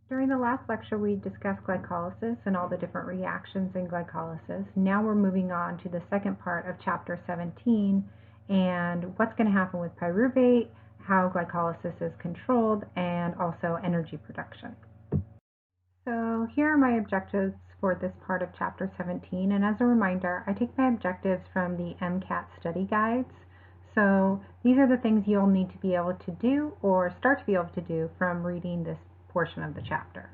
During the last lecture, we discussed glycolysis and all the different reactions in glycolysis. Now we're moving on to the second part of chapter 17 and what's going to happen with pyruvate, how glycolysis is controlled, and also energy production. So here are my objectives for this part of chapter 17, and as a reminder, I take my objectives from the MCAT study guides. So these are the things you'll need to be able to do or start to be able to do from reading this portion of the chapter.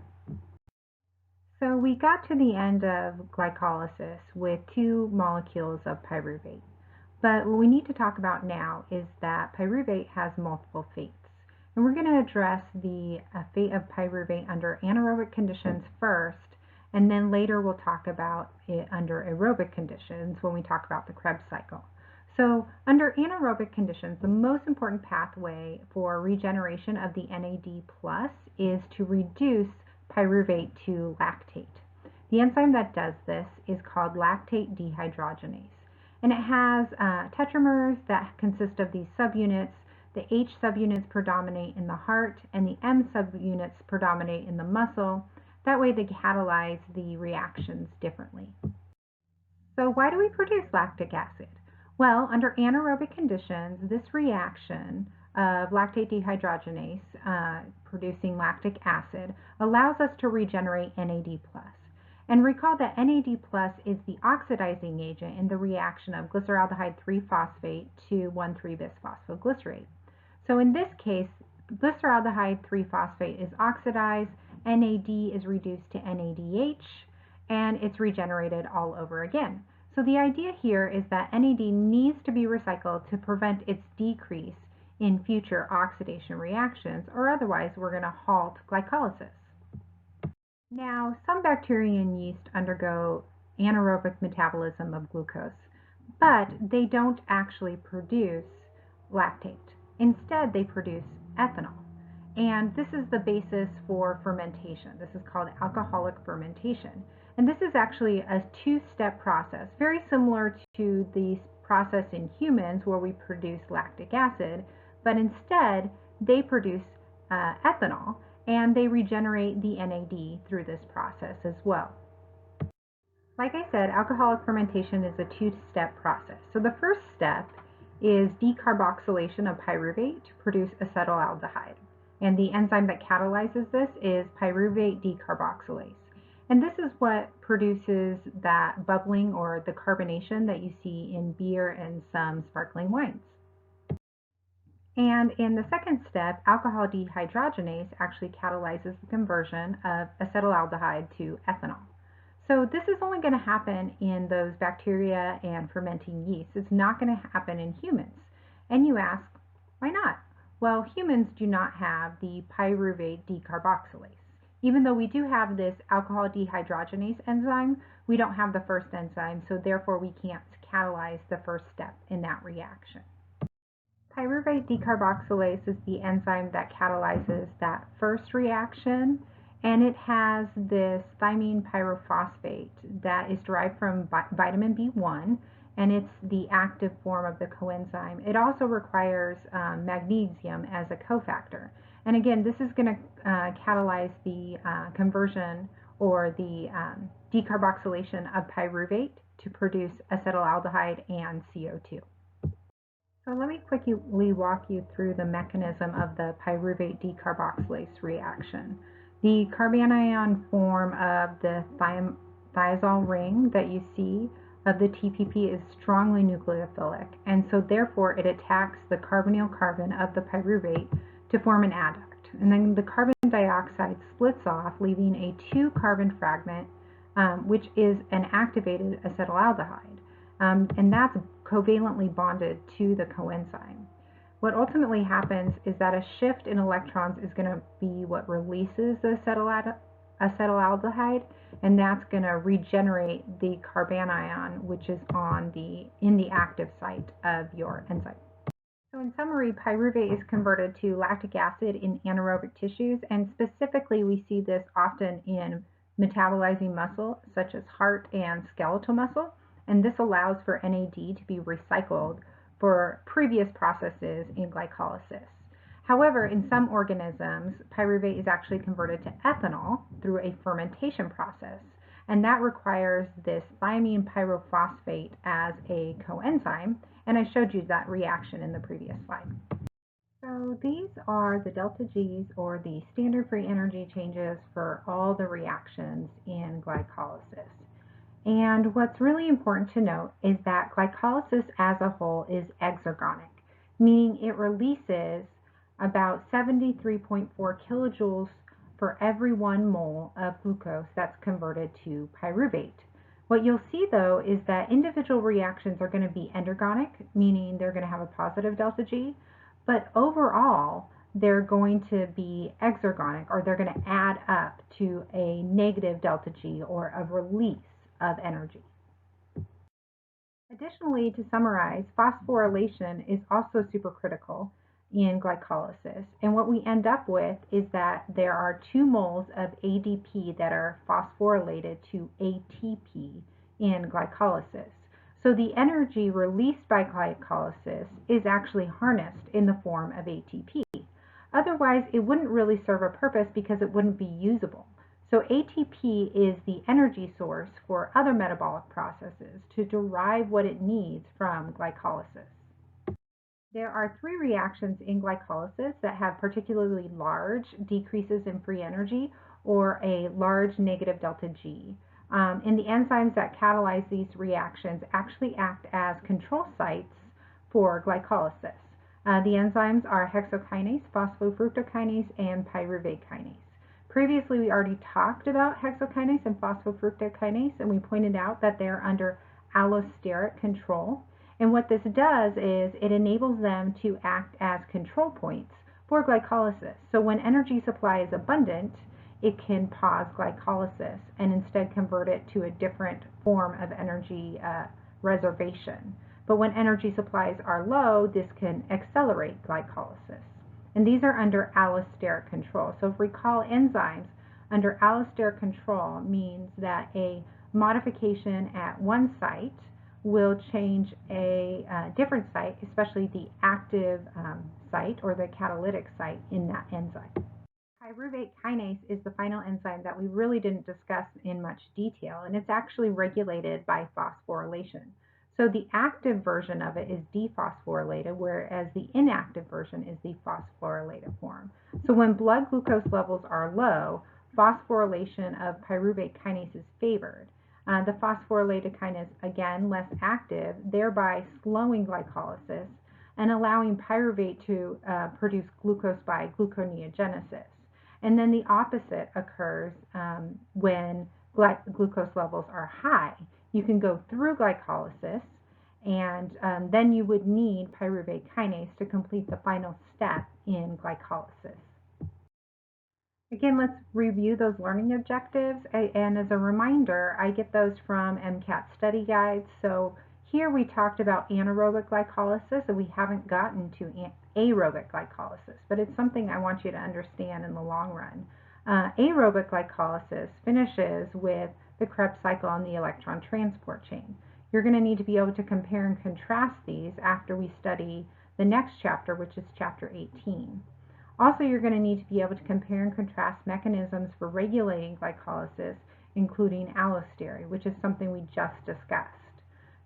So we got to the end of glycolysis with two molecules of pyruvate. But what we need to talk about now is that pyruvate has multiple fates. And we're going to address the fate of pyruvate under anaerobic conditions first, and then later we'll talk about it under aerobic conditions when we talk about the Krebs cycle. So under anaerobic conditions, the most important pathway for regeneration of the NAD+ is to reduce pyruvate to lactate. The enzyme that does this is called lactate dehydrogenase, and it has tetramers that consist of these subunits. The H subunits predominate in the heart, and the M subunits predominate in the muscle. That way they catalyze the reactions differently. So why do we produce lactic acid? Well, under anaerobic conditions, this reaction of lactate dehydrogenase producing lactic acid allows us to regenerate NAD+. And recall that NAD+ is the oxidizing agent in the reaction of glyceraldehyde 3-phosphate to 1,3-bisphosphoglycerate. So in this case, glyceraldehyde 3-phosphate is oxidized, NAD is reduced to NADH, and it's regenerated all over again. So the idea here is that NAD needs to be recycled to prevent its decrease in future oxidation reactions, or otherwise we're going to halt glycolysis. Now, some bacteria and yeast undergo anaerobic metabolism of glucose, but they don't actually produce lactate. Instead, they produce ethanol. And this is the basis for fermentation. This is called alcoholic fermentation. And this is actually a two-step process, very similar to the process in humans where we produce lactic acid, but instead they produce ethanol, and they regenerate the NAD through this process as well. Like I said, alcoholic fermentation is a two-step process. So the first step is decarboxylation of pyruvate to produce acetaldehyde. And the enzyme that catalyzes this is pyruvate decarboxylase. And this is what produces that bubbling or the carbonation that you see in beer and some sparkling wines. And in the second step, alcohol dehydrogenase actually catalyzes the conversion of acetaldehyde to ethanol. So this is only going to happen in those bacteria and fermenting yeast. It's not going to happen in humans. And you ask, why not? Well, humans do not have the pyruvate decarboxylase. Even though we do have this alcohol dehydrogenase enzyme, we don't have the first enzyme, so therefore we can't catalyze the first step in that reaction. Pyruvate decarboxylase is the enzyme that catalyzes that first reaction, and it has this thymine pyrophosphate that is derived from vitamin B1, and it's the active form of the coenzyme. It also requires magnesium as a cofactor. And again, this is going to catalyze the conversion or the decarboxylation of pyruvate to produce acetaldehyde and CO2. So let me quickly walk you through the mechanism of the pyruvate decarboxylase reaction. The carbanion form of the thiazole ring that you see of the TPP is strongly nucleophilic, and so therefore it attacks the carbonyl carbon of the pyruvate to form an adduct. And then the carbon dioxide splits off, leaving a 2-carbon fragment, which is an activated acetaldehyde. And that's covalently bonded to the coenzyme. What ultimately happens is that a shift in electrons is going to be what releases the acetaldehyde, and that's going to regenerate the carbanion, which is in the active site of your enzyme. So in summary, pyruvate is converted to lactic acid in anaerobic tissues, and specifically we see this often in metabolizing muscle, such as heart and skeletal muscle, and this allows for NAD to be recycled for previous processes in glycolysis. However, in some organisms, pyruvate is actually converted to ethanol through a fermentation process, and that requires this thiamine pyrophosphate as a coenzyme, and I showed you that reaction in the previous slide. So these are the delta G's, or the standard free energy changes for all the reactions in glycolysis. And what's really important to note is that glycolysis as a whole is exergonic, meaning it releases about 73.4 kilojoules for every 1 mole of glucose that's converted to pyruvate. What you'll see though is that individual reactions are going to be endergonic, meaning they're going to have a positive delta G, but overall they're going to be exergonic, or they're going to add up to a negative delta G, or a release of energy. Additionally, to summarize, phosphorylation is also supercritical in glycolysis, and what we end up with is that there are 2 moles of ADP that are phosphorylated to ATP in glycolysis. So the energy released by glycolysis is actually harnessed in the form of ATP. Otherwise, it wouldn't really serve a purpose because it wouldn't be usable. So ATP is the energy source for other metabolic processes to derive what it needs from glycolysis. There are 3 reactions in glycolysis that have particularly large decreases in free energy, or a large negative delta G. And the enzymes that catalyze these reactions actually act as control sites for glycolysis. The enzymes are hexokinase, phosphofructokinase, and pyruvate kinase. Previously, we already talked about hexokinase and phosphofructokinase, and we pointed out that they're under allosteric control. And what this does is it enables them to act as control points for glycolysis. So when energy supply is abundant, it can pause glycolysis and instead convert it to a different form of energy reservation. But when energy supplies are low, this can accelerate glycolysis. And these are under allosteric control. So if we recall, enzymes under allosteric control means that a modification at one site will change a different site, especially the active site or the catalytic site in that enzyme. Pyruvate kinase is the final enzyme that we really didn't discuss in much detail, and it's actually regulated by phosphorylation. So the active version of it is dephosphorylated, whereas the inactive version is the phosphorylated form. So when blood glucose levels are low, phosphorylation of pyruvate kinase is favored. The phosphorylated kinase, again, less active, thereby slowing glycolysis and allowing pyruvate to produce glucose by gluconeogenesis. And then the opposite occurs when glucose levels are high. You can go through glycolysis, and then you would need pyruvate kinase to complete the final step in glycolysis. Again, let's review those learning objectives, and as a reminder, I get those from MCAT study guides. So here we talked about anaerobic glycolysis, and we haven't gotten to aerobic glycolysis, but it's something I want you to understand in the long run. Aerobic glycolysis finishes with the Krebs cycle on the electron transport chain. You're going to need to be able to compare and contrast these after we study the next chapter, which is chapter 18. Also, you're going to need to be able to compare and contrast mechanisms for regulating glycolysis, including allostery, which is something we just discussed.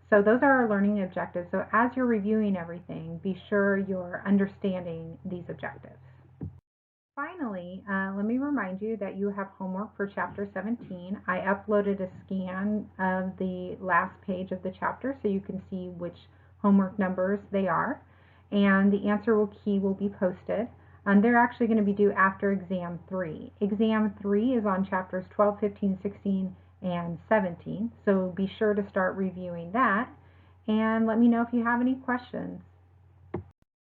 So those are our learning objectives. So as you're reviewing everything, be sure you're understanding these objectives. Finally, let me remind you that you have homework for Chapter 17. I uploaded a scan of the last page of the chapter so you can see which homework numbers they are. And the answer key will be posted. They're actually going to be due after Exam 3. Exam 3 is on Chapters 12, 15, 16, and 17. So be sure to start reviewing that. And let me know if you have any questions.